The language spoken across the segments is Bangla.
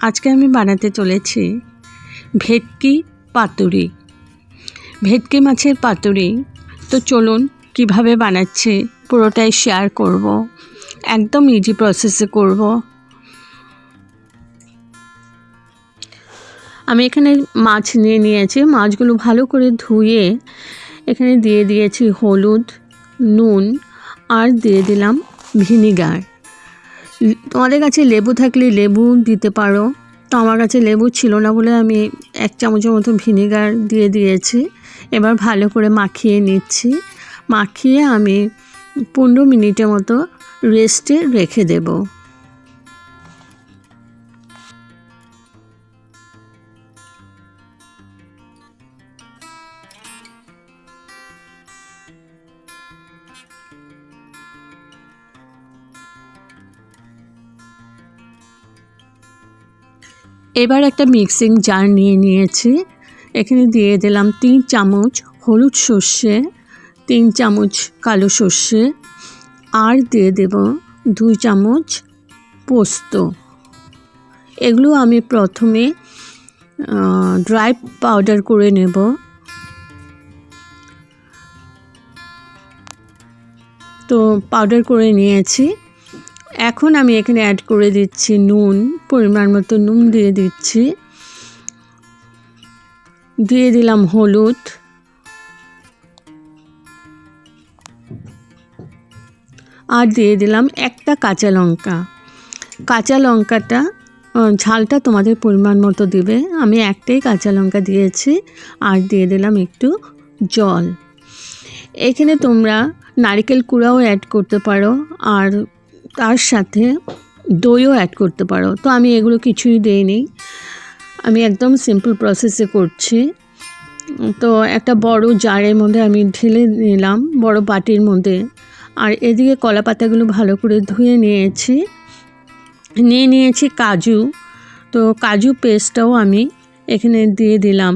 আজকে আমি বানাতে চলেছি ভেটকি পাতুরি। ভেটকি মাছের পাতুরি। তো চলুন কিভাবে বানাচ্ছি পুরোটাই শেয়ার করব। একদম ইজি প্রসেসে করব। আমি এখানে মাছ নিয়েছি। মাছগুলো ভালো করে ধুয়ে এখানে দিয়ে দিয়েছি হলুদ, নুন আর দিয়ে দিলাম ভিনিগার। তোমাদের কাছে লেবু থাকলে লেবু দিতে পারো, তো আমার কাছে লেবু ছিল না বলে আমি 1 চামচের মতো ভিনিগার দিয়ে দিয়েছি। এবার ভালো করে মাখিয়ে নিচ্ছি। মাখিয়ে আমি 15 মিনিটের মতো রেস্টে রেখে দেব। এবার একটা মিক্সিং জার নিয়েছি। এখানে দিয়ে দিলাম 3 চামচ হলুদ সর্ষে, 3 চামচ কালো সর্ষে আর দিয়ে দেব 2 চামচ পোস্ত। এগুলো আমি প্রথমে ড্রাই পাউডার করে নেব। তো পাউডার করে নিয়েছি। এখন আমি এখানে অ্যাড করে দিচ্ছি নুন, পরিমাণ মতো নুন দিয়ে দিচ্ছি। দিয়ে দিলাম হলুদ, আর দিয়ে দিলাম একটা কাঁচা লঙ্কা। কাঁচা লঙ্কাটা ঝালটা তোমাদের পরিমাণ মতো দিবে। আমি একটাই কাঁচা লঙ্কা দিয়েছি। আর দিয়ে দিলাম একটু জল। এখানে তোমরা নারকেল কুড়াও অ্যাড করতে পারো আর তার সাথে দইও অ্যাড করতে পারো। তো আমি এগুলো কিছুই দিইনি, আমি একদম সিম্পল প্রসেসে করছি। তো একটা বড় জারের মধ্যে আমি ঢেলে নিলাম, বড় বাটির মধ্যে। আর এদিকে কলা পাতাগুলো ভালো করে ধুয়ে নিয়েছি কাজু। তো কাজু পেস্টটাও আমি এখানে দিয়ে দিলাম।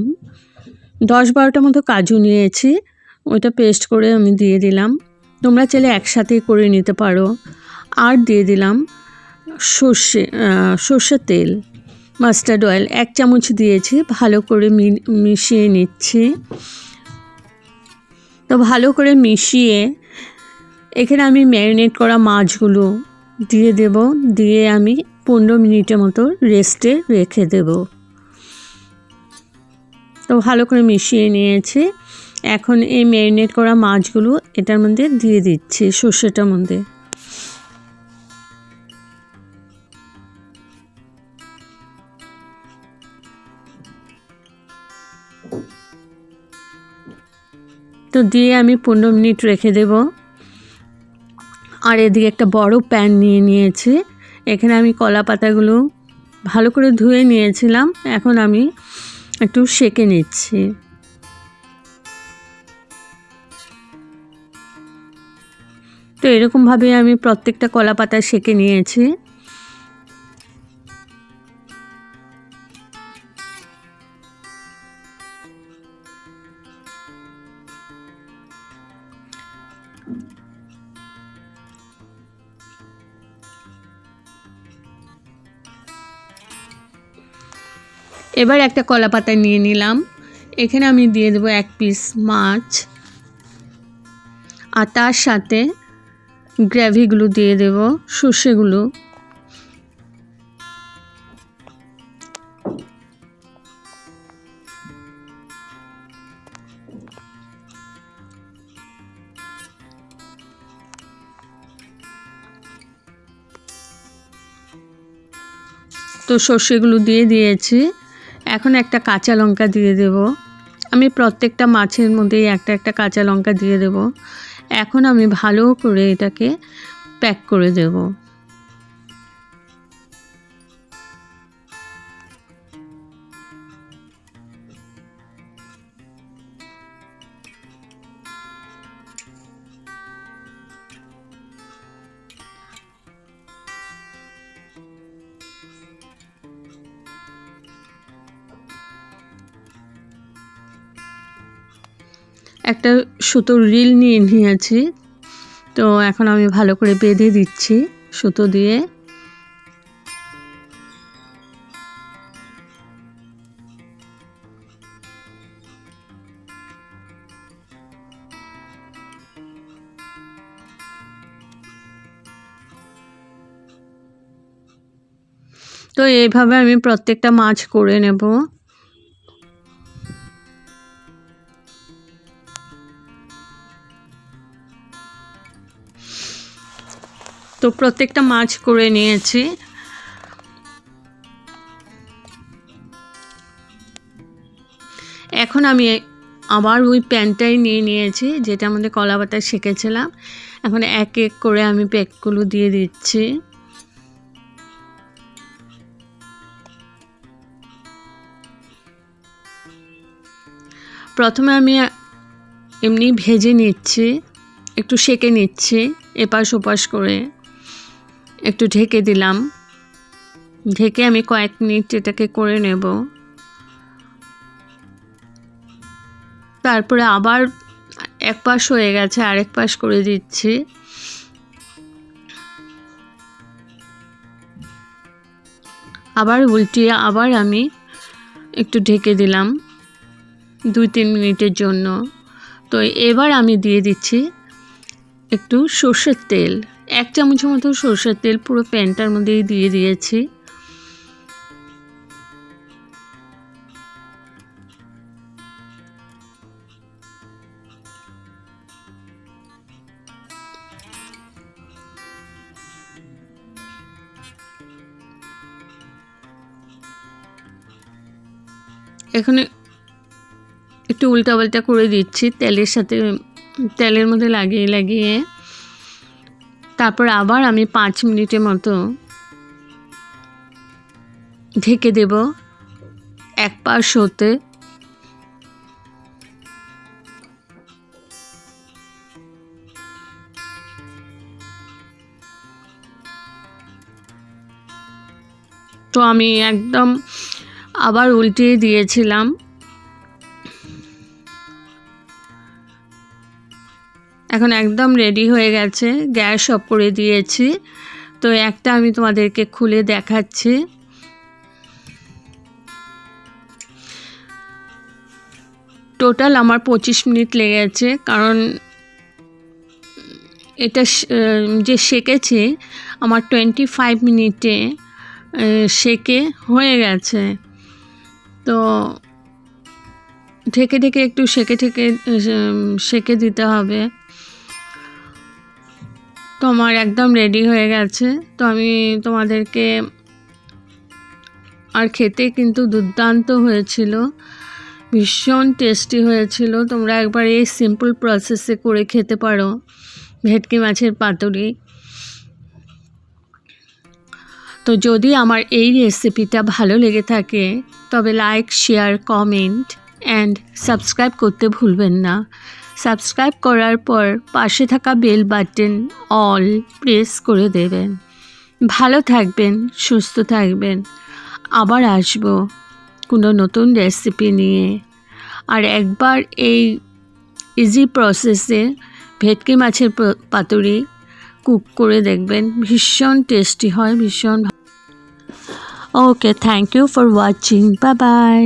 10-12টা মতো কাজু নিয়েছি, ওইটা পেস্ট করে আমি দিয়ে দিলাম। তোমরা চাইলে একসাথেই করে নিতে পারো। আর দিয়ে দিলাম সর্ষের তেল, মাস্টার্ড অয়েল 1 চামচ দিয়েছি। ভালো করে মিশিয়ে নিচ্ছি। তো ভালো করে মিশিয়ে এখানে আমি ম্যারিনেট করা মাছগুলো দিয়ে দেব। দিয়ে আমি 15 মিনিটের মতো রেস্টে রেখে দেব। তো ভালো করে মিশিয়ে নিয়েছি। এখন এই ম্যারিনেট করা মাছগুলো এটার মধ্যে দিয়ে দিচ্ছি, সর্ষেটার মধ্যে। তো দিয়ে আমি 15 মিনিট রেখে দেব। আর এদিকে একটা বড় প্যান নিয়েছি। এখানে আমি কলা পাতাগুলো ভালো করে ধুয়ে নিয়েছিলাম। এখন আমি একটু সেঁকে নিচ্ছি। তো এরকমভাবে আমি প্রত্যেকটা কলা পাতা সেঁকে নিয়েছি। এবার একটা কলা পাতা নিয়ে নিলাম। এখানে আমি দিয়ে দেবো 1 পিস মাছ। আর তার সাথে গ্রেভিগুলো দিয়ে দেব, সর্ষেগুলো। তো সর্ষেগুলো দিয়ে দিয়েছি। এখন একটা কাঁচা লঙ্কা দিয়ে দেব। আমি প্রত্যেকটা মাছের মধ্যেই একটা কাঁচা লঙ্কা দিয়ে দেব। এখন আমি ভালো করে এটাকে প্যাক করে দেব। একটা সুতোর রিল নিয়েছি। তো এখন আমি ভালো করে বেঁধে দিচ্ছি সুতো দিয়ে। তো এইভাবে আমি প্রত্যেকটা মাছ করে নেব। তো প্রত্যেকটা মাছ করে নিয়েছি। এখন আমি আবার ওই প্যানটাই নিয়েছি যেটার মধ্যে কলা বাটা সেঁকেছিলাম। এখন এক এক করে আমি প্যাকগুলো দিয়ে দিচ্ছি। প্রথমে আমি এমনি ভেজে নিচ্ছি, একটু সেঁকে নিচ্ছি এপাশ ওপাশ করে, একটু ঢেকে দিলাম। ঢেকে আমি কয়েক মিনিট এটাকে করে নেব। তারপরে আবার এক পাশ হয়ে গেছে, আরেক পাশ করে দিচ্ছি। আবার উল্টিয়ে আবার আমি একটু ঢেকে দিলাম 2-3 মিনিটের জন্য। তো এবার আমি দিয়ে দিচ্ছি একটু সর্ষের তেল, 1 চামচের মতো সর্ষের তেল পুরো প্যানটার মধ্যেই দিয়ে দিয়েছি। এখানে একটু উল্টাপাল্টা করে দিচ্ছি তেলের সাথে, তেলের মধ্যে লাগিয়ে তারপর আবার আমি 5 মিনিটের মতো ঢেকে দেব এক পাশ হতে। তো আমি একদম আবার উল্টিয়ে দিয়েছিলাম। এখন একদম রেডি হয়ে গেছে, গ্যাস অফ করে দিয়েছি। তো একটা আমি তোমাদেরকে খুলে দেখাচ্ছি। টোটাল আমার 25 মিনিট লেগেছে, কারণ এটা যে সেকেছি আমার 25 মিনিটে সেকে হয়ে গেছে। তো ঢেকে ঢেকে একটু সেকে দিতে হবে। তো আমার একদম রেডি হয়ে গেছে। তো আমি তোমাদেরকে, আর খেতে কিন্তু দুর্দান্ত হয়েছিল, ভীষণ টেস্টি হয়েছিল। তোমরা একবার এই সিম্পল প্রসেসে করে খেতে পারো ভেটকি মাছের পাতুরি। তো যদি আমার এই রেসিপিটা ভালো লেগে থাকে তবে like, share, comment and subscribe করতে ভুলবেন না। সাবস্ক্রাইব করার পর পাশে থাকা বেল বাটন অল প্রেস করে দেবেন। ভালো থাকবেন, সুস্থ থাকবেন। আবার আসবো কোনো নতুন রেসিপি নিয়ে। আর একবার এই ইজি প্রসেসে ভেটকি মাছের পাতুরি কুক করে দেখবেন, ভীষণ টেস্টি হয়, ভীষণ। Okay, thank you for watching, bye by.